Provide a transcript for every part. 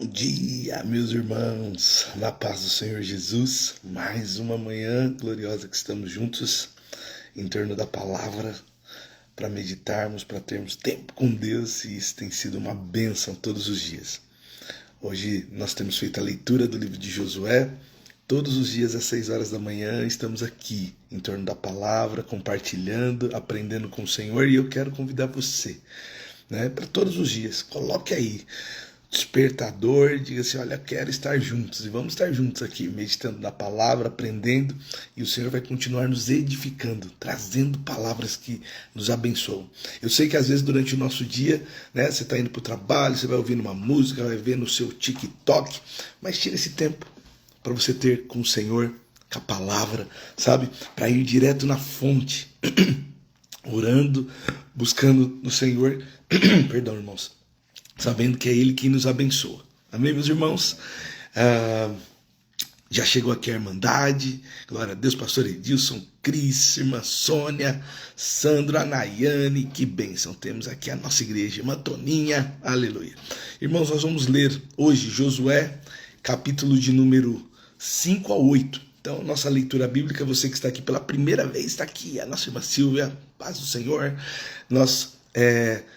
Bom dia, meus irmãos, na paz do Senhor Jesus. Mais uma manhã gloriosa que estamos juntos em torno da palavra para meditarmos, para termos tempo com Deus, e isso tem sido uma bênção todos os dias. Hoje nós temos feito a leitura do livro de Josué. Todos os dias às 6 horas da manhã estamos aqui em torno da palavra, compartilhando, aprendendo com o Senhor, e eu quero convidar você, para todos os dias. Coloque aí despertador, diga assim: olha, quero estar juntos, e vamos estar juntos aqui, meditando na palavra, aprendendo, e o Senhor vai continuar nos edificando, trazendo palavras que nos abençoam. Eu sei que às vezes durante o nosso dia, você está indo para o trabalho, você vai ouvindo uma música, vai ver no seu TikTok, mas tira esse tempo para você ter com o Senhor, com a palavra, sabe? Para ir direto na fonte, orando, buscando no Senhor, perdão, irmãos, sabendo que é Ele que nos abençoa. Amém, meus irmãos? Já chegou aqui a Irmandade, glória a Deus, pastor Edilson, Cris, irmã Sônia, Sandro, a Nayane, que bênção. Temos aqui a nossa igreja, irmã Toninha, aleluia. Irmãos, nós vamos ler hoje Josué, capítulo de número 5 a 8. Então, nossa leitura bíblica, você que está aqui pela primeira vez, está aqui, a nossa irmã Silvia, paz do Senhor. Nós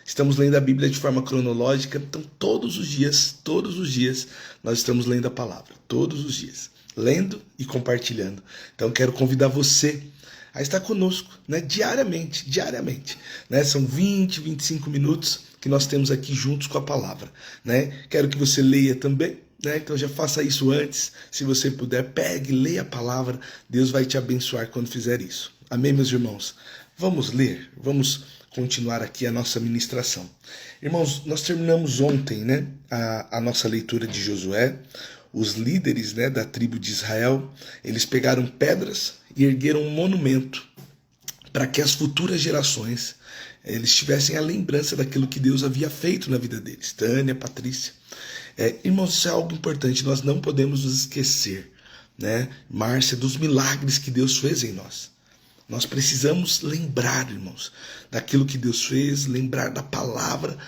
estamos lendo a Bíblia de forma cronológica, então todos os dias, nós estamos lendo a palavra, todos os dias, lendo e compartilhando. Então quero convidar você a estar conosco, diariamente, são 20, 25 minutos que nós temos aqui juntos com a palavra, Quero que você leia também, então já faça isso antes, se você puder, pegue, leia a palavra, Deus vai te abençoar quando fizer isso. Amém, meus irmãos? Vamos ler, vamos continuar aqui a nossa ministração. Irmãos, nós terminamos ontem, a nossa leitura de Josué. Os líderes, da tribo de Israel, eles pegaram pedras e ergueram um monumento para que as futuras gerações eles tivessem a lembrança daquilo que Deus havia feito na vida deles. Tânia, Patrícia. Irmãos, isso é algo importante, nós não podemos nos esquecer, Márcia, dos milagres que Deus fez em nós. Nós precisamos lembrar, irmãos, daquilo que Deus fez, lembrar da palavra,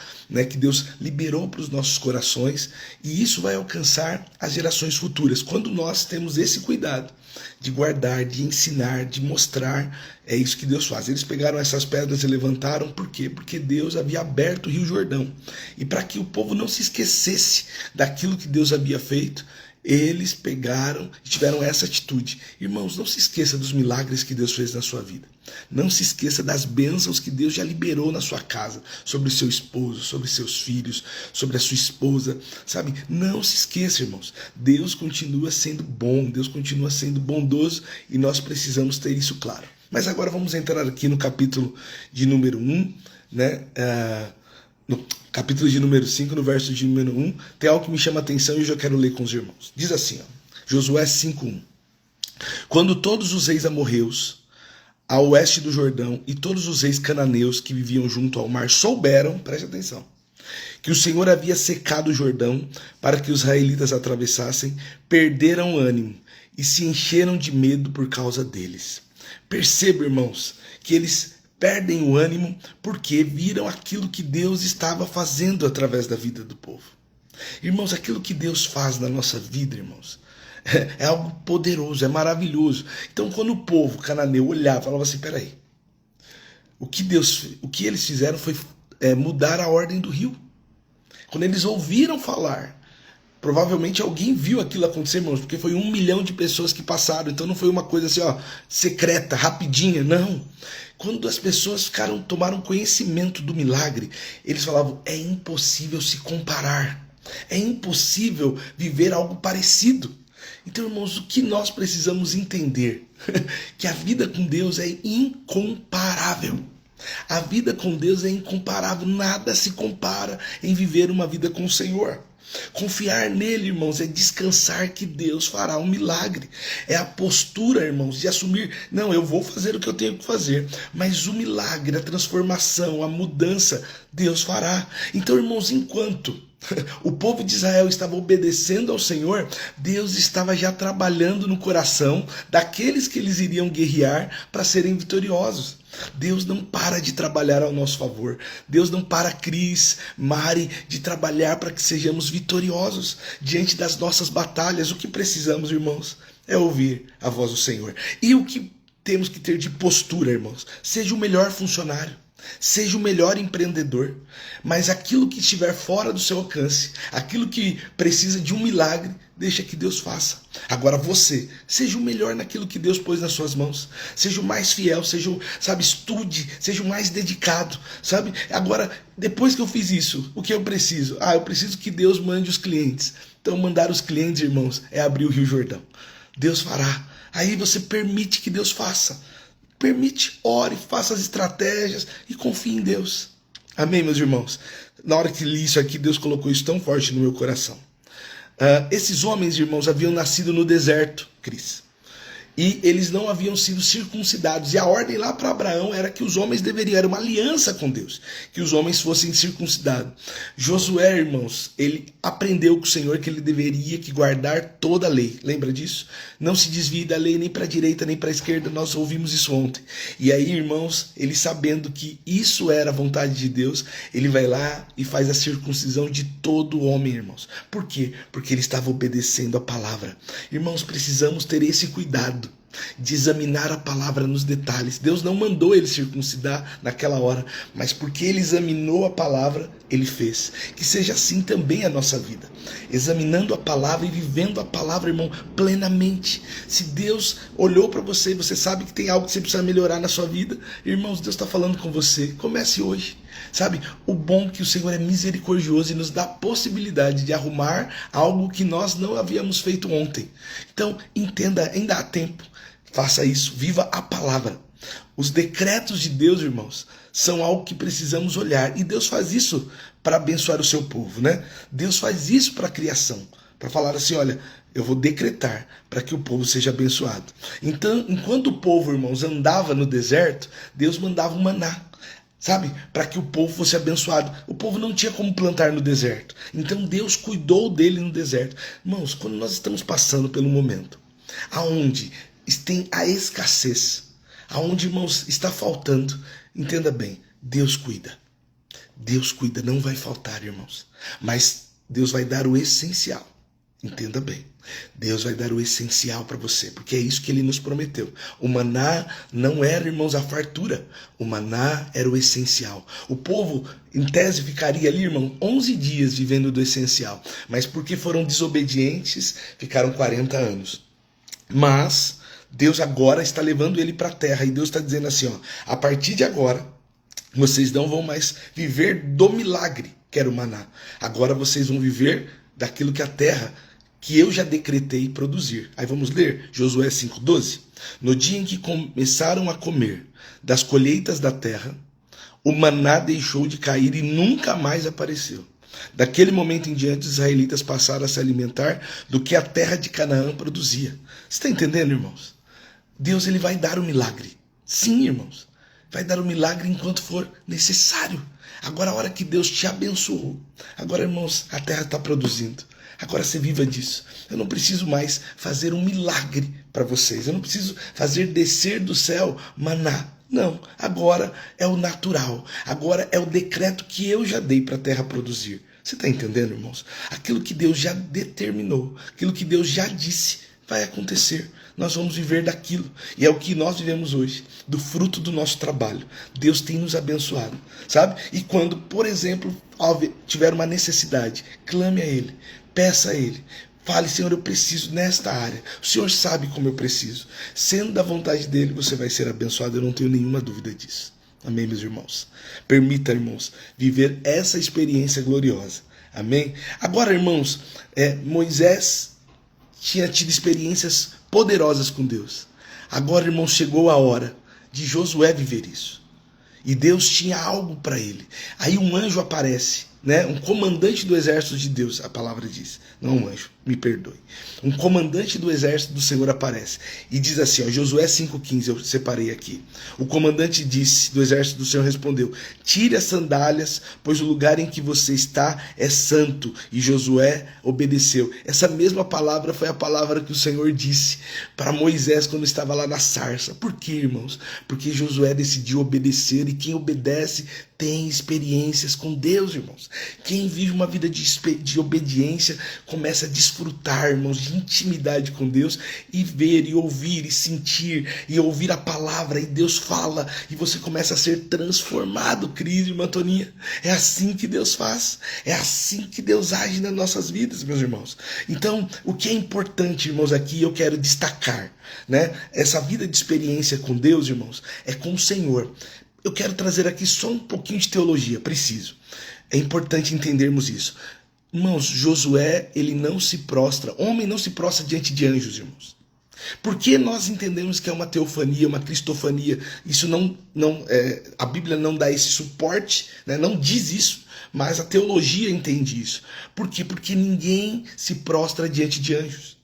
que Deus liberou para os nossos corações, e isso vai alcançar as gerações futuras. Quando nós temos esse cuidado de guardar, de ensinar, de mostrar, é isso que Deus faz. Eles pegaram essas pedras e levantaram, por quê? Porque Deus havia aberto o Rio Jordão, e para que o povo não se esquecesse daquilo que Deus havia feito, eles pegaram e tiveram essa atitude. Irmãos, não se esqueça dos milagres que Deus fez na sua vida. Não se esqueça das bênçãos que Deus já liberou na sua casa, sobre o seu esposo, sobre seus filhos, sobre a sua esposa, sabe? Não se esqueça, irmãos. Deus continua sendo bom, Deus continua sendo bondoso, e nós precisamos ter isso claro. Mas agora vamos entrar aqui no capítulo de número 1, no capítulo de número 5, no verso de número 1, tem algo que me chama a atenção e eu já quero ler com os irmãos. Diz assim, Josué 5:1. Quando todos os reis amorreus, a oeste do Jordão, e todos os reis cananeus que viviam junto ao mar souberam, preste atenção, que o Senhor havia secado o Jordão para que os israelitas atravessassem, perderam o ânimo e se encheram de medo por causa deles. Perceba, irmãos, que eles perdem o ânimo porque viram aquilo que Deus estava fazendo através da vida do povo. Irmãos, aquilo que Deus faz na nossa vida, irmãos, é algo poderoso, é maravilhoso. Então, quando o povo cananeu olhava, falava assim: peraí, o que eles fizeram foi mudar a ordem do rio. Quando eles ouviram falar, provavelmente alguém viu aquilo acontecer, irmãos, porque foi 1 milhão de pessoas que passaram. Então não foi uma coisa assim, secreta, rapidinha, não. Quando as pessoas tomaram conhecimento do milagre, eles falavam: é impossível se comparar, é impossível viver algo parecido. Então, irmãos, o que nós precisamos entender? Que a vida com Deus é incomparável. A vida com Deus é incomparável, nada se compara em viver uma vida com o Senhor. Confiar nele, irmãos, é descansar que Deus fará um milagre. É a postura, irmãos, de assumir: não, eu vou fazer o que eu tenho que fazer, mas o milagre, a transformação, a mudança, Deus fará. Então, irmãos, enquanto o povo de Israel estava obedecendo ao Senhor, Deus estava já trabalhando no coração daqueles que eles iriam guerrear para serem vitoriosos. Deus não para de trabalhar ao nosso favor. Deus não para, Cris, Mari, de trabalhar para que sejamos vitoriosos diante das nossas batalhas. O que precisamos, irmãos, é ouvir a voz do Senhor. E o que temos que ter de postura, irmãos? Seja o melhor funcionário. Seja o melhor empreendedor, mas aquilo que estiver fora do seu alcance, aquilo que precisa de um milagre, deixa que Deus faça. Agora você, seja o melhor naquilo que Deus pôs nas suas mãos. Seja o mais fiel, seja o, estude, seja o mais dedicado, sabe? Agora, depois que eu fiz isso, o que eu preciso? Eu preciso que Deus mande os clientes. Então, mandar os clientes, irmãos, é abrir o Rio Jordão. Deus fará. Aí você permite que Deus faça. Permite, ore, faça as estratégias e confie em Deus. Amém, meus irmãos? Na hora que li isso aqui, Deus colocou isso tão forte no meu coração. Esses homens, irmãos, haviam nascido no deserto, Cris. E eles não haviam sido circuncidados. E a ordem lá para Abraão era que os homens deveriam, era uma aliança com Deus, que os homens fossem circuncidados. Josué, irmãos, ele aprendeu com o Senhor que ele deveria que guardar toda a lei. Lembra disso? Não se desvie da lei nem para a direita nem para a esquerda. Nós ouvimos isso ontem. E aí, irmãos, ele sabendo que isso era a vontade de Deus, ele vai lá e faz a circuncisão de todo homem, irmãos. Por quê? Porque ele estava obedecendo a palavra. Irmãos, precisamos ter esse cuidado de examinar a palavra nos detalhes. Deus não mandou ele circuncidar naquela hora, mas porque ele examinou a palavra, ele fez. Que seja assim também a nossa vida, examinando a palavra e vivendo a palavra, irmão, plenamente. Se Deus olhou para você e você sabe que tem algo que você precisa melhorar na sua vida, irmãos, Deus está falando com você. Comece hoje. Sabe, o bom é que o Senhor é misericordioso e nos dá a possibilidade de arrumar algo que nós não havíamos feito ontem. Então, entenda, ainda há tempo. Faça isso, viva a palavra. Os decretos de Deus, irmãos, são algo que precisamos olhar. E Deus faz isso para abençoar o seu povo, né? Deus faz isso para a criação. Para falar assim, olha, eu vou decretar para que o povo seja abençoado. Então, enquanto o povo, irmãos, andava no deserto, Deus mandava um maná. Sabe? Para que o povo fosse abençoado. O povo não tinha como plantar no deserto. Então Deus cuidou dele no deserto. Irmãos, quando nós estamos passando pelo momento aonde tem a escassez, aonde, irmãos, está faltando, entenda bem, Deus cuida. Deus cuida, não vai faltar, irmãos. Mas Deus vai dar o essencial. Entenda bem. Deus vai dar o essencial para você, porque é isso que ele nos prometeu. O maná não era, irmãos, a fartura. O maná era o essencial. O povo, em tese, ficaria ali, irmão, 11 dias vivendo do essencial. Mas porque foram desobedientes, ficaram 40 anos. Mas Deus agora está levando ele para a terra. E Deus está dizendo assim, a partir de agora, vocês não vão mais viver do milagre, que era o maná. Agora vocês vão viver daquilo que a terra, que eu já decretei produzir. Aí vamos ler Josué 5,12. No dia em que começaram a comer das colheitas da terra, o maná deixou de cair e nunca mais apareceu. Daquele momento em diante, os israelitas passaram a se alimentar do que a terra de Canaã produzia. Você está entendendo, irmãos? Deus, ele vai dar o milagre. Sim, irmãos. Vai dar o milagre enquanto for necessário. Agora, a hora que Deus te abençoou, agora, irmãos, a terra está produzindo. Agora você viva disso. Eu não preciso mais fazer um milagre para vocês. Eu não preciso fazer descer do céu maná. Não, agora é o natural. Agora é o decreto que eu já dei para a terra produzir. Você está entendendo, irmãos? Aquilo que Deus já determinou, aquilo que Deus já disse, vai acontecer. Nós vamos viver daquilo. E é o que nós vivemos hoje, do fruto do nosso trabalho. Deus tem nos abençoado, sabe? E quando, por exemplo, tiver uma necessidade, clame a Ele, peça a Ele. Fale, Senhor, eu preciso nesta área. O Senhor sabe como eu preciso. Sendo da vontade dEle, você vai ser abençoado. Eu não tenho nenhuma dúvida disso. Amém, meus irmãos? Permita, irmãos, viver essa experiência gloriosa. Amém? Agora, irmãos, Moisés tinha tido experiências poderosas com Deus. Agora, irmãos, chegou a hora de Josué viver isso. E Deus tinha algo para ele. Aí um anjo aparece né? Um comandante do exército de Deus, a palavra diz, não um anjo, me perdoe. Um comandante do exército do Senhor aparece e diz assim, ó, Josué 5,15, eu separei aqui. O comandante disse, do exército do Senhor respondeu, tire as sandálias, pois o lugar em que você está é santo. E Josué obedeceu. Essa mesma palavra foi a palavra que o Senhor disse para Moisés quando estava lá na sarça. Por quê, irmãos? Porque Josué decidiu obedecer, e quem obedece tem experiências com Deus, irmãos. Quem vive uma vida de obediência começa a desfrutar, irmãos, de intimidade com Deus, e ver, e ouvir, e sentir, e ouvir a palavra, e Deus fala, e você começa a ser transformado, Cris, irmã Toninha. É assim que Deus faz, é assim que Deus age nas nossas vidas, meus irmãos. Então, o que é importante, irmãos, aqui eu quero destacar, né? Essa vida de experiência com Deus, irmãos, é com o Senhor. Eu quero trazer aqui só um pouquinho de teologia, preciso. É importante entendermos isso. Irmãos, Josué, ele não se prostra, homem não se prostra diante de anjos, irmãos. Porque nós entendemos que é uma teofania, uma cristofania. Isso a Bíblia não dá esse suporte, né? Não diz isso, mas a teologia entende isso. Por quê? Porque ninguém se prostra diante de anjos.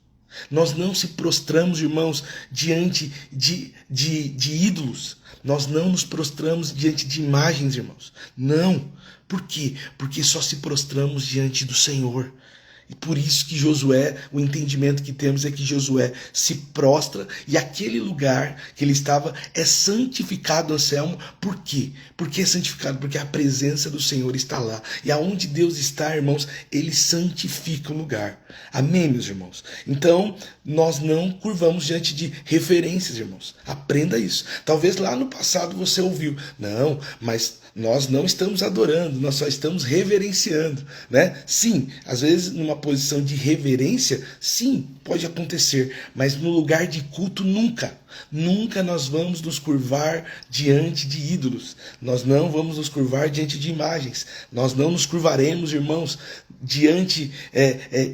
Nós não se prostramos, irmãos, diante de ídolos. Nós não nos prostramos diante de imagens, irmãos. Não. Por quê? Porque só se prostramos diante do Senhor. E por isso que Josué, o entendimento que temos é que Josué se prostra, e aquele lugar que ele estava é santificado, Anselmo. Por quê? Porque é santificado? Porque a presença do Senhor está lá. E aonde Deus está, irmãos, ele santifica o lugar. Amém, meus irmãos? Então, nós não curvamos diante de referências, irmãos. Aprenda isso. Talvez lá no passado você ouviu, não, mas nós não estamos adorando, nós só estamos reverenciando, né? Sim, às vezes numa posição de reverência, sim, pode acontecer, mas no lugar de culto nunca. Nunca nós vamos nos curvar diante de ídolos. Nós não vamos nos curvar diante de imagens. Nós não nos curvaremos, irmãos, diante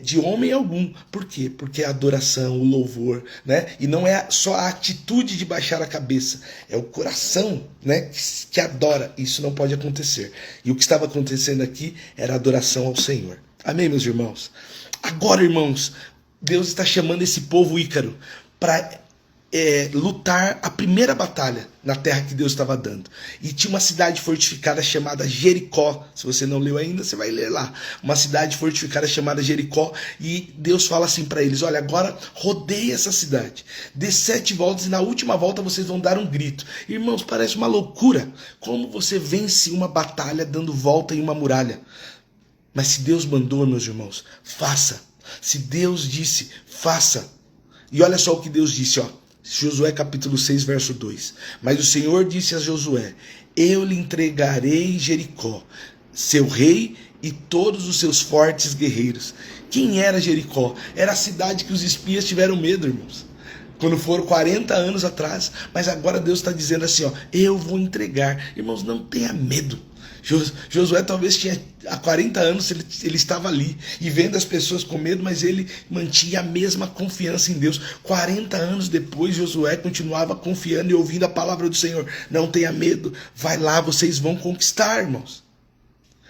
de homem algum. Por quê? Porque a adoração, o louvor, né? E não é só a atitude de baixar a cabeça, é o coração, né, que adora. Isso não pode acontecer. E o que estava acontecendo aqui era a adoração ao Senhor. Amém, meus irmãos? Agora, irmãos, Deus está chamando esse povo ícaro para lutar a primeira batalha na terra que Deus estava dando. E tinha uma cidade fortificada chamada Jericó. Se você não leu ainda, você vai ler lá. Uma cidade fortificada chamada Jericó. E Deus fala assim para eles, olha, agora rodeie essa cidade, dê 7 voltas, e na última volta vocês vão dar um grito. Irmãos, parece uma loucura. Como você vence uma batalha dando volta em uma muralha? Mas se Deus mandou, meus irmãos, faça. Se Deus disse, faça. E olha só o que Deus disse, ó. Josué capítulo 6, verso 2. Mas o Senhor disse a Josué, eu lhe entregarei Jericó, seu rei e todos os seus fortes guerreiros. Quem era Jericó? Era a cidade que os espias tiveram medo, irmãos, quando foram 40 anos atrás. Mas agora Deus está dizendo assim, ó, eu vou entregar. Irmãos, não tenha medo. Josué talvez tinha há 40 anos, ele estava ali e vendo as pessoas com medo, mas ele mantinha a mesma confiança em Deus. 40 anos depois, Josué continuava confiando e ouvindo a palavra do Senhor. Não tenha medo, vai lá, vocês vão conquistar, irmãos.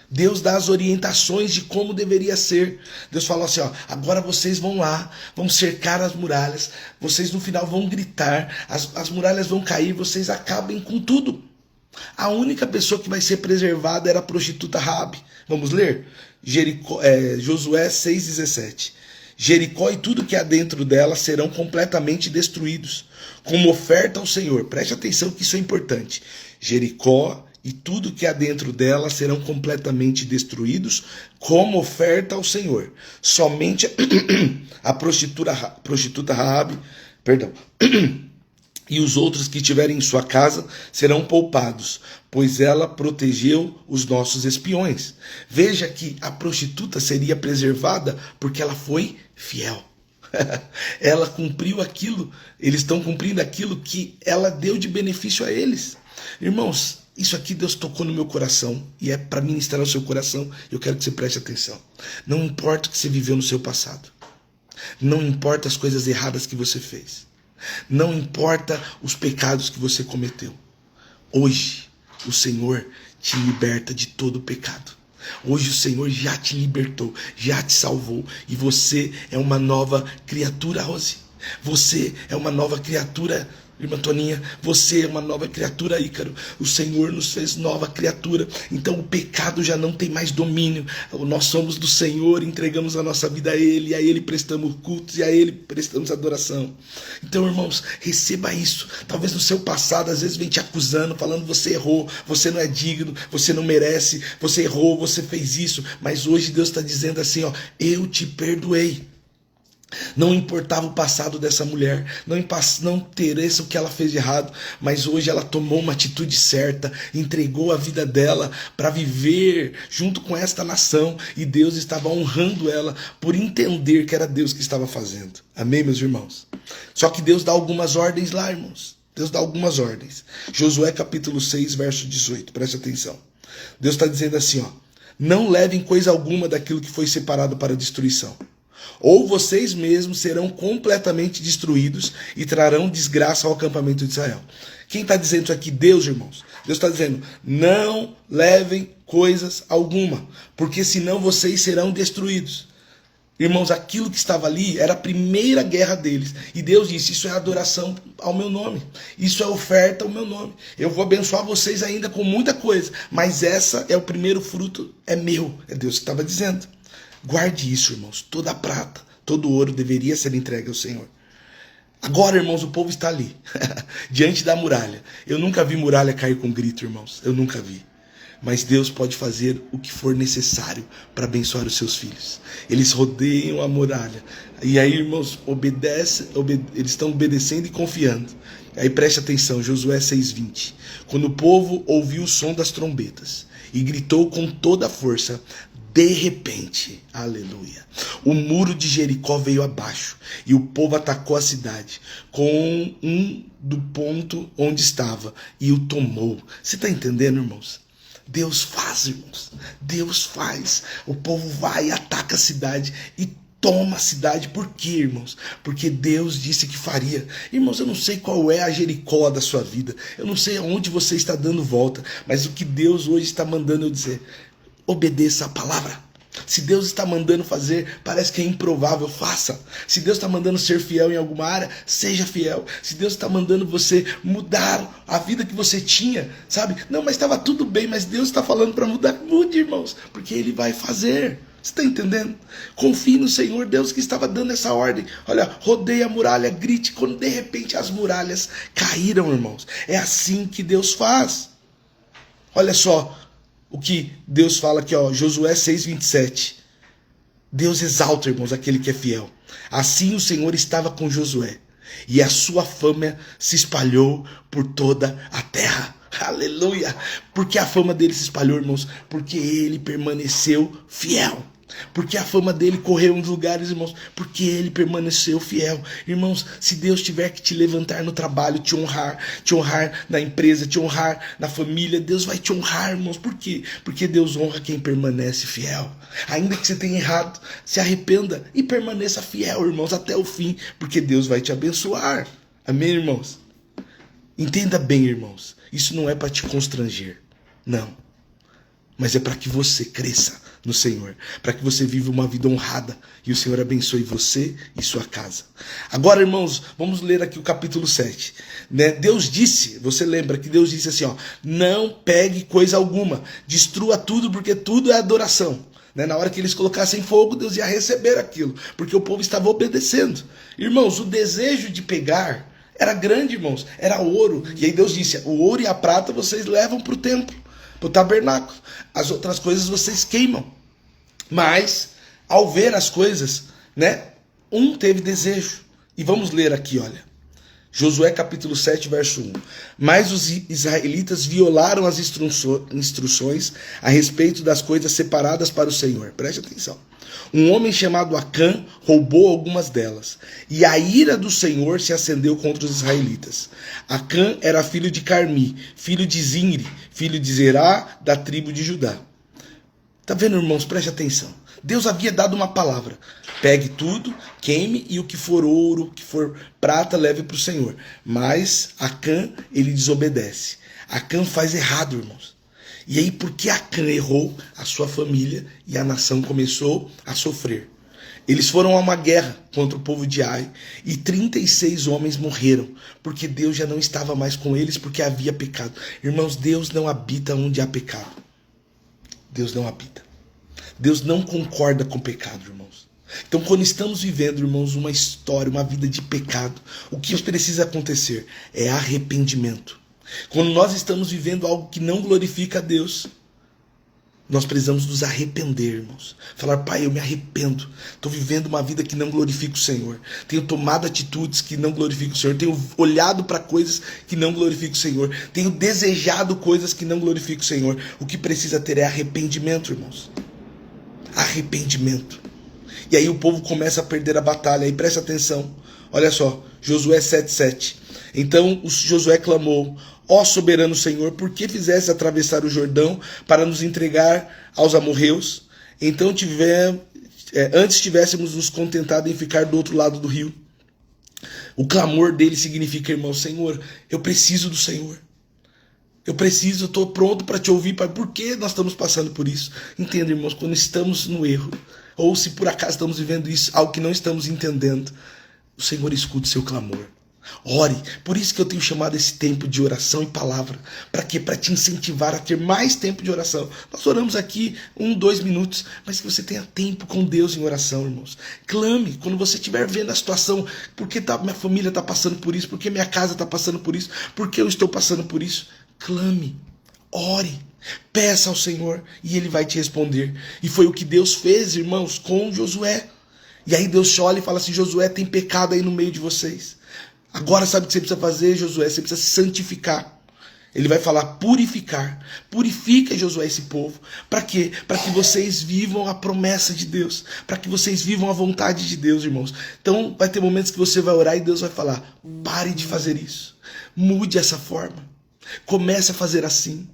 Deus dá as orientações de como deveria ser. Deus falou assim, ó, agora vocês vão lá, vão cercar as muralhas, vocês no final vão gritar, as muralhas vão cair, vocês acabem com tudo. A única pessoa que vai ser preservada era a prostituta Raabe. Vamos ler? Josué 6,17. Jericó e tudo que há dentro dela serão completamente destruídos, como oferta ao Senhor. Preste atenção que isso é importante. Jericó e tudo que há dentro dela serão completamente destruídos, como oferta ao Senhor. Somente a prostituta Raabe, e os outros que estiverem em sua casa serão poupados, pois ela protegeu os nossos espiões. Veja que a prostituta seria preservada porque ela foi fiel. Ela cumpriu aquilo, eles estão cumprindo aquilo que ela deu de benefício a eles. Irmãos, isso aqui Deus tocou no meu coração e é para ministrar no seu coração. Eu quero que você preste atenção. Não importa o que você viveu no seu passado. Não importa as coisas erradas que você fez. Não importa os pecados que você cometeu. Hoje, o Senhor te liberta de todo pecado. Hoje o Senhor já te libertou, já te salvou. E você é uma nova criatura, Rose. Você é uma nova criatura, irmã Toninha. Você é uma nova criatura, Ícaro. O Senhor nos fez nova criatura. Então o pecado já não tem mais domínio. Nós somos do Senhor, entregamos a nossa vida a Ele. A Ele prestamos cultos e a Ele prestamos adoração. Então, irmãos, receba isso. Talvez no seu passado, às vezes vem te acusando, falando: você errou, você não é digno, você não merece, você errou, você fez isso. Mas hoje Deus está dizendo assim, ó: eu te perdoei. Não importava o passado dessa mulher, não interessa o que ela fez de errado, mas hoje ela tomou uma atitude certa, entregou a vida dela para viver junto com esta nação, e Deus estava honrando ela por entender que era Deus que estava fazendo. Amém, meus irmãos? Só que Deus dá algumas ordens lá, irmãos. Deus dá algumas ordens. Josué capítulo 6, verso 18, preste atenção. Deus está dizendo assim, ó: não levem coisa alguma daquilo que foi separado para destruição, ou vocês mesmos serão completamente destruídos e trarão desgraça ao acampamento de Israel. Quem está dizendo isso aqui? Deus, irmãos. Deus está dizendo: não levem coisas alguma, porque senão vocês serão destruídos. Irmãos, aquilo que estava ali era a primeira guerra deles. E Deus disse: isso é adoração ao meu nome. Isso é oferta ao meu nome. Eu vou abençoar vocês ainda com muita coisa, mas essa é o primeiro fruto, é meu. É Deus que estava dizendo. Guarde isso, irmãos. Toda a prata, todo o ouro deveria ser entregue ao Senhor. Agora, irmãos, o povo está ali, diante da muralha. Eu nunca vi muralha cair com grito, irmãos. Eu nunca vi. Mas Deus pode fazer o que for necessário para abençoar os seus filhos. Eles rodeiam a muralha. E aí, irmãos, eles estão obedecendo e confiando. Aí preste atenção, Josué 6,20. Quando o povo ouviu o som das trombetas e gritou com toda a força, de repente, aleluia, o muro de Jericó veio abaixo e o povo atacou a cidade com do ponto onde estava e o tomou. Você está entendendo, irmãos? Deus faz, irmãos. Deus faz. O povo vai e ataca a cidade e toma a cidade. Por quê, irmãos? Porque Deus disse que faria. Irmãos, eu não sei qual é a Jericó da sua vida. Eu não sei aonde você está dando volta. Mas o que Deus hoje está mandando eu dizer: obedeça a palavra. Se Deus está mandando fazer, parece que é improvável, faça. Se Deus está mandando ser fiel em alguma área, seja fiel. Se Deus está mandando você mudar a vida que você tinha, sabe? Não, mas estava tudo bem, mas Deus está falando para mudar. Mude, irmãos, porque Ele vai fazer. Você está entendendo? Confie no Senhor, Deus que estava dando essa ordem. Olha, rodeia a muralha, grite, quando de repente as muralhas caíram, irmãos. É assim que Deus faz. Olha só o que Deus fala aqui, ó, Josué 6,27. Deus exalta, irmãos, aquele que é fiel. Assim o Senhor estava com Josué, e a sua fama se espalhou por toda a terra. Aleluia! Porque a fama dele se espalhou, irmãos, porque ele permaneceu fiel. Porque a fama dele correu nos lugares, irmãos, porque ele permaneceu fiel. Irmãos, se Deus tiver que te levantar no trabalho, te honrar na empresa, te honrar na família, Deus vai te honrar, irmãos. Por quê? Porque Deus honra quem permanece fiel. Ainda que você tenha errado, se arrependa e permaneça fiel, irmãos, até o fim, porque Deus vai te abençoar. Amém, irmãos? Entenda bem, irmãos, isso não é para te constranger, não. Mas é para que você cresça no Senhor, para que você viva uma vida honrada e o Senhor abençoe você e sua casa. Agora, irmãos, vamos ler aqui o capítulo 7. Deus disse, você lembra que Deus disse assim, ó: não pegue coisa alguma, destrua tudo, porque tudo é adoração. Na hora que eles colocassem fogo, Deus ia receber aquilo, porque o povo estava obedecendo. Irmãos, o desejo de pegar era grande, irmãos, era ouro. E aí Deus disse: o ouro e a prata vocês levam para o templo, para o tabernáculo. As outras coisas vocês queimam. Mas, ao ver as coisas, um teve desejo. E vamos ler aqui, olha. Josué capítulo 7, verso 1. Mas os israelitas violaram as instruções a respeito das coisas separadas para o Senhor. Preste atenção. Um homem chamado Acã roubou algumas delas, e a ira do Senhor se acendeu contra os israelitas. Acã era filho de Carmi, filho de Zinri, filho de Zerá, da tribo de Judá. Tá vendo, irmãos? Preste atenção. Deus havia dado uma palavra: pegue tudo, queime, e o que for ouro, o que for prata, leve para o Senhor. Mas Acã, ele desobedece. Acã faz errado, irmãos. E aí, porque Acã errou, a sua família e a nação começou a sofrer. Eles foram a uma guerra contra o povo de Ai e 36 homens morreram, porque Deus já não estava mais com eles, porque havia pecado. Irmãos, Deus não habita onde há pecado. Deus não habita. Deus não concorda com pecado, irmãos. Então, quando estamos vivendo, irmãos, uma história, uma vida de pecado, o que precisa acontecer é arrependimento. Quando nós estamos vivendo algo que não glorifica a Deus, nós precisamos nos arrepender, irmãos. Falar, Pai, eu me arrependo. Estou vivendo uma vida que não glorifica o Senhor. Tenho tomado atitudes que não glorificam o Senhor. Tenho olhado para coisas que não glorificam o Senhor. Tenho desejado coisas que não glorificam o Senhor. O que precisa ter é arrependimento, irmãos. Arrependimento. E aí o povo começa a perder a batalha. E presta atenção. Olha só, Josué 7:7. Então Josué clamou: ó soberano Senhor, por que fizesse atravessar o Jordão para nos entregar aos amorreus? Então antes tivéssemos nos contentado em ficar do outro lado do rio. O clamor dele significa, irmão, Senhor, eu preciso do Senhor. Eu estou pronto para te ouvir, Pai. Por que nós estamos passando por isso? Entenda, irmãos, quando estamos no erro, ou se por acaso estamos vivendo isso, algo que não estamos entendendo, o Senhor escuta o seu clamor. Ore. Por isso que eu tenho chamado esse tempo de oração e palavra. Para quê? Para te incentivar a ter mais tempo de oração. Nós oramos aqui 2 minutos, mas que você tenha tempo com Deus em oração, irmãos. Clame quando você estiver vendo a situação. Por que minha família está passando por isso? Por que minha casa está passando por isso? Por que eu estou passando por isso? Clame. Ore. Peça ao Senhor e Ele vai te responder. E foi o que Deus fez, irmãos, com Josué. E aí Deus olha e fala assim: Josué, tem pecado aí no meio de vocês. Agora sabe o que você precisa fazer, Josué? Você precisa se santificar. Ele vai falar purificar. Purifica, Josué, esse povo. Para quê? Para que vocês vivam a promessa de Deus. Para que vocês vivam a vontade de Deus, irmãos. Então vai ter momentos que você vai orar e Deus vai falar: pare de fazer isso. Mude essa forma. Comece a fazer assim.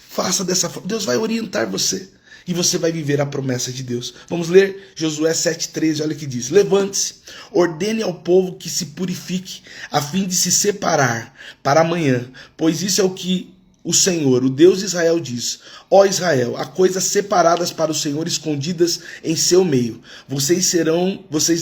Faça dessa forma. Deus vai orientar você. E você vai viver a promessa de Deus. Vamos ler Josué 7,13, olha o que diz: levante-se, ordene ao povo que se purifique, a fim de se separar para amanhã, pois isso é o que o Senhor, o Deus de Israel, diz: ó Israel, há coisas separadas para o Senhor, escondidas em seu meio. Vocês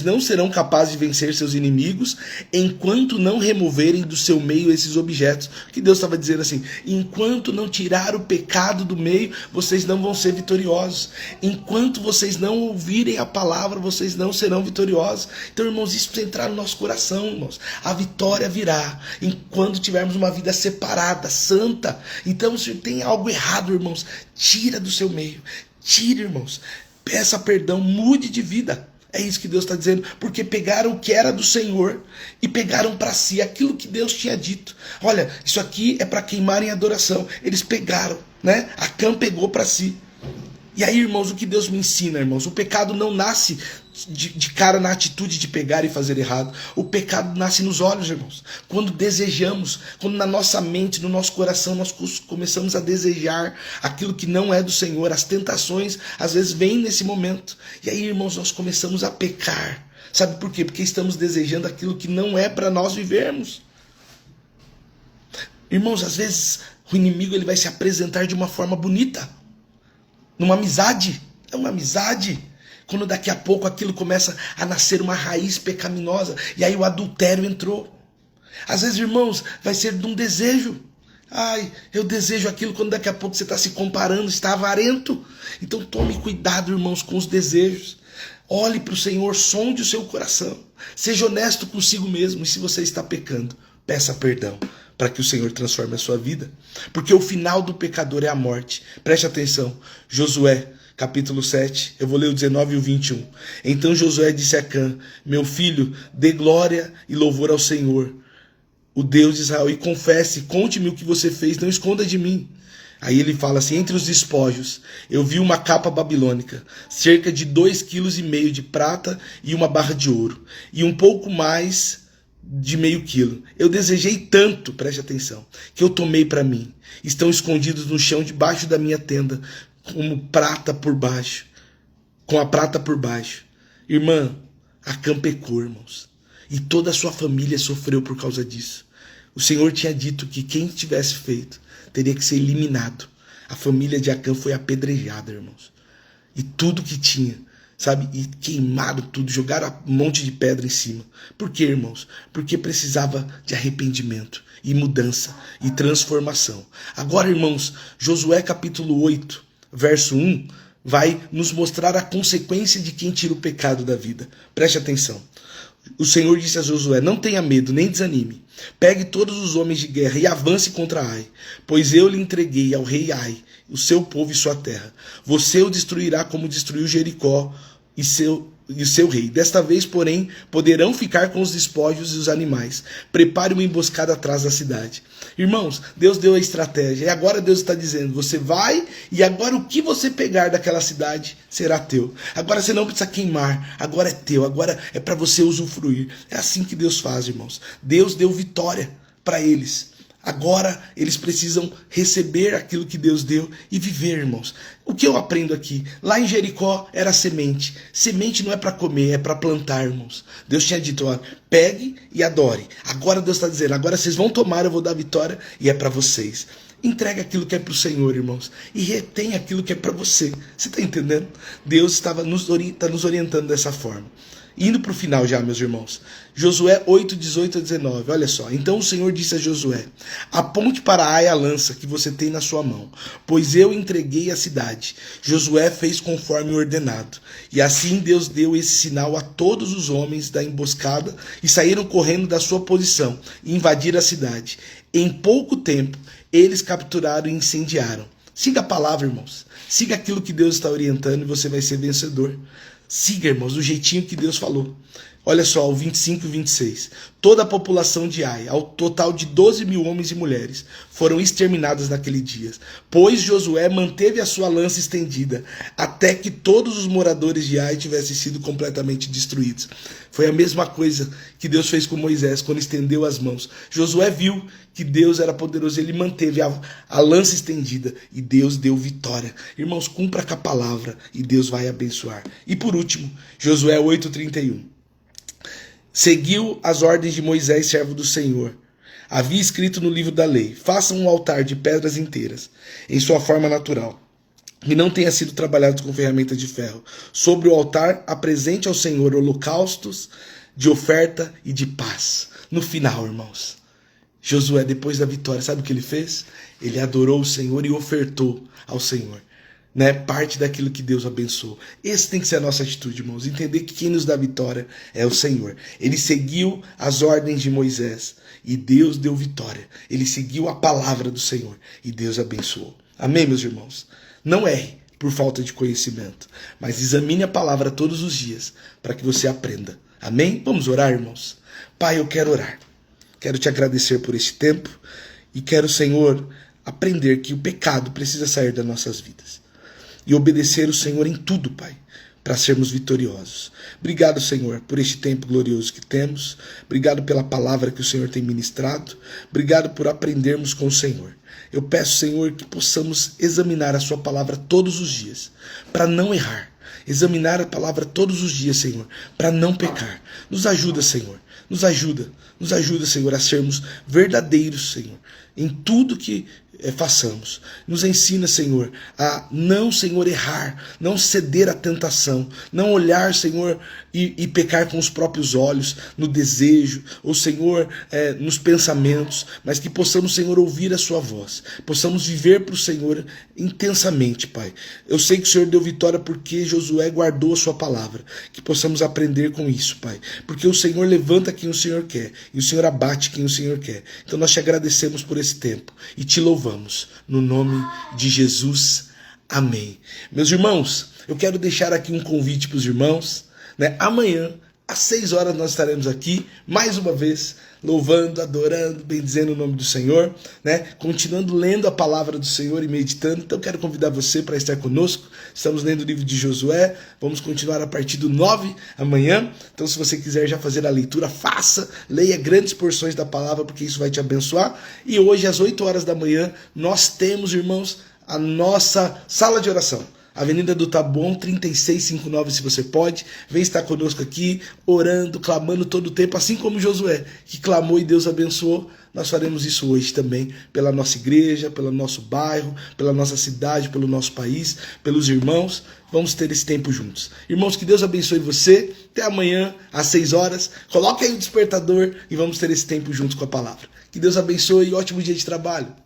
não serão capazes de vencer seus inimigos enquanto não removerem do seu meio esses objetos. Que Deus estava dizendo assim: enquanto não tirar o pecado do meio, vocês não vão ser vitoriosos. Enquanto vocês não ouvirem a palavra, vocês não serão vitoriosos. Então, irmãos, isso precisa entrar no nosso coração, irmãos. A vitória virá enquanto tivermos uma vida separada, santa. Então, se tem algo errado, irmãos, tira do seu meio. Tira, irmãos. Peça perdão, mude de vida. É isso que Deus está dizendo. Porque pegaram o que era do Senhor e pegaram para si aquilo que Deus tinha dito. Olha, isso aqui é para queimar em adoração. Eles pegaram, né? Acã pegou para si. E aí, irmãos, o que Deus me ensina, irmãos? O pecado não nasce de cara na atitude de pegar e fazer errado. O pecado nasce nos olhos, irmãos. Quando desejamos, quando na nossa mente, no nosso coração, nós começamos a desejar aquilo que não é do Senhor. As tentações, às vezes, vêm nesse momento. E aí, irmãos, nós começamos a pecar. Sabe por quê? Porque estamos desejando aquilo que não é para nós vivermos. Irmãos, às vezes, o inimigo ele vai se apresentar de uma forma bonita. Numa amizade. É uma amizade. Quando daqui a pouco aquilo começa a nascer uma raiz pecaminosa. E aí o adultério entrou. Às vezes, irmãos, vai ser de um desejo. Ai, eu desejo aquilo, quando daqui a pouco você está se comparando, está avarento. Então tome cuidado, irmãos, com os desejos. Olhe para o Senhor, sonde o seu coração. Seja honesto consigo mesmo. E se você está pecando, peça perdão, para que o Senhor transforme a sua vida. Porque o final do pecador é a morte. Preste atenção. Josué, capítulo 7, eu vou ler o 19 e o 21. Então Josué disse a Acã: meu filho, dê glória e louvor ao Senhor, o Deus de Israel, e confesse, conte-me o que você fez, não esconda de mim. Aí ele fala assim: entre os despojos, eu vi uma capa babilônica, cerca de 2,5 kg de prata e uma barra de ouro, e um pouco mais de meio quilo. Eu desejei tanto, preste atenção, que eu tomei para mim. Estão escondidos no chão debaixo da minha tenda, como prata por baixo, com a prata por baixo. Irmã, Acã pecou, irmãos, e toda a sua família sofreu por causa disso. O Senhor tinha dito que quem tivesse feito teria que ser eliminado. A família de Acã foi apedrejada, irmãos. E tudo que tinha, sabe? E queimaram tudo, jogaram um monte de pedra em cima. Por quê, irmãos? Porque precisava de arrependimento e mudança e transformação. Agora, irmãos, Josué capítulo 8, verso 1, vai nos mostrar a consequência de quem tira o pecado da vida. Preste atenção. O Senhor disse a Josué: não tenha medo, nem desanime. Pegue todos os homens de guerra e avance contra Ai, pois eu lhe entreguei ao rei Ai, o seu povo e sua terra. Você o destruirá como destruiu Jericó e o seu rei. Desta vez, porém, poderão ficar com os despojos e os animais. Prepare uma emboscada atrás da cidade. Irmãos, Deus deu a estratégia. E agora Deus está dizendo: você vai, e agora o que você pegar daquela cidade será teu. Agora você não precisa queimar. Agora é teu. Agora é para você usufruir. É assim que Deus faz, irmãos. Deus deu vitória para eles. Agora eles precisam receber aquilo que Deus deu e viver, irmãos. O que eu aprendo aqui? Lá em Jericó era semente. Semente não é para comer, é para plantar, irmãos. Deus tinha dito: ó, pegue e adore. Agora Deus está dizendo: agora vocês vão tomar, eu vou dar vitória e é para vocês. Entrega aquilo que é para o Senhor, irmãos, e retém aquilo que é para você. Você está entendendo? Deus está nos orientando dessa forma. Indo para o final já, meus irmãos. Josué 8, 18 a 19. Olha só. Então o Senhor disse a Josué: aponte para Ai a lança que você tem na sua mão, pois eu entreguei a cidade. Josué fez conforme ordenado. E assim Deus deu esse sinal a todos os homens da emboscada e saíram correndo da sua posição e invadiram a cidade. Em pouco tempo, eles capturaram e incendiaram. Siga a palavra, irmãos. Siga aquilo que Deus está orientando e você vai ser vencedor. Siga, irmãos, do jeitinho que Deus falou. Olha só, o 25 e 26. Toda a população de Ai, ao total de 12 mil homens e mulheres, foram exterminadas naquele dia, pois Josué manteve a sua lança estendida, até que todos os moradores de Ai tivessem sido completamente destruídos. Foi a mesma coisa que Deus fez com Moisés, quando estendeu as mãos. Josué viu que Deus era poderoso, ele manteve a lança estendida, e Deus deu vitória. Irmãos, cumpra com a palavra, e Deus vai abençoar. E por último, Josué 8:31. Seguiu as ordens de Moisés, servo do Senhor. Havia escrito no livro da lei: façam um altar de pedras inteiras, em sua forma natural, e não tenha sido trabalhado com ferramenta de ferro. Sobre o altar, apresente ao Senhor holocaustos de oferta e de paz. No final, irmãos, Josué, depois da vitória, sabe o que ele fez? Ele adorou o Senhor e ofertou ao Senhor, né, parte daquilo que Deus abençoou. Esse tem que ser a nossa atitude, irmãos. Entender que quem nos dá vitória é o Senhor. Ele seguiu as ordens de Moisés e Deus deu vitória. Ele seguiu a palavra do Senhor e Deus abençoou. Amém, meus irmãos? Não erre por falta de conhecimento, mas examine a palavra todos os dias para que você aprenda. Amém? Vamos orar, irmãos? Pai, eu quero orar. Quero te agradecer por este tempo e quero, Senhor, aprender que o pecado precisa sair das nossas vidas e obedecer o Senhor em tudo, Pai, para sermos vitoriosos. Obrigado, Senhor, por este tempo glorioso que temos. Obrigado pela palavra que o Senhor tem ministrado. Obrigado por aprendermos com o Senhor. Eu peço, Senhor, que possamos examinar a sua palavra todos os dias, para não errar. Examinar a palavra todos os dias, Senhor, para não pecar. Nos ajuda, Senhor. Nos ajuda, Senhor, a sermos verdadeiros, Senhor, em tudo que façamos. Nos ensina, Senhor, a não, Senhor, errar, não ceder à tentação, não olhar, Senhor, e pecar com os próprios olhos, no desejo, ou, Senhor, nos pensamentos, mas que possamos, Senhor, ouvir a sua voz, possamos viver para o Senhor intensamente, Pai. Eu sei que o Senhor deu vitória porque Josué guardou a sua palavra, que possamos aprender com isso, Pai, porque o Senhor levanta quem o Senhor quer, e o Senhor abate quem o Senhor quer. Então nós te agradecemos por esse tempo, e te louvamos, no nome de Jesus. Amém. Meus irmãos, eu quero deixar aqui um convite para os irmãos, né? Amanhã, às 6 horas, nós estaremos aqui, mais uma vez, louvando, adorando, bendizendo o nome do Senhor, né? Continuando lendo a palavra do Senhor e meditando. Então, quero convidar você para estar conosco. Estamos lendo o livro de Josué, vamos continuar a partir do 9 amanhã. Então, se você quiser já fazer a leitura, faça, leia grandes porções da palavra, porque isso vai te abençoar. E hoje, às 8 horas da manhã, nós temos, irmãos, a nossa sala de oração. Avenida do Taboão, 3659, se você pode. Vem estar conosco aqui, orando, clamando todo o tempo, assim como Josué, que clamou e Deus abençoou. Nós faremos isso hoje também, pela nossa igreja, pelo nosso bairro, pela nossa cidade, pelo nosso país, pelos irmãos. Vamos ter esse tempo juntos. Irmãos, que Deus abençoe você. Até amanhã, às 6 horas. Coloque aí o despertador e vamos ter esse tempo juntos com a palavra. Que Deus abençoe e ótimo dia de trabalho.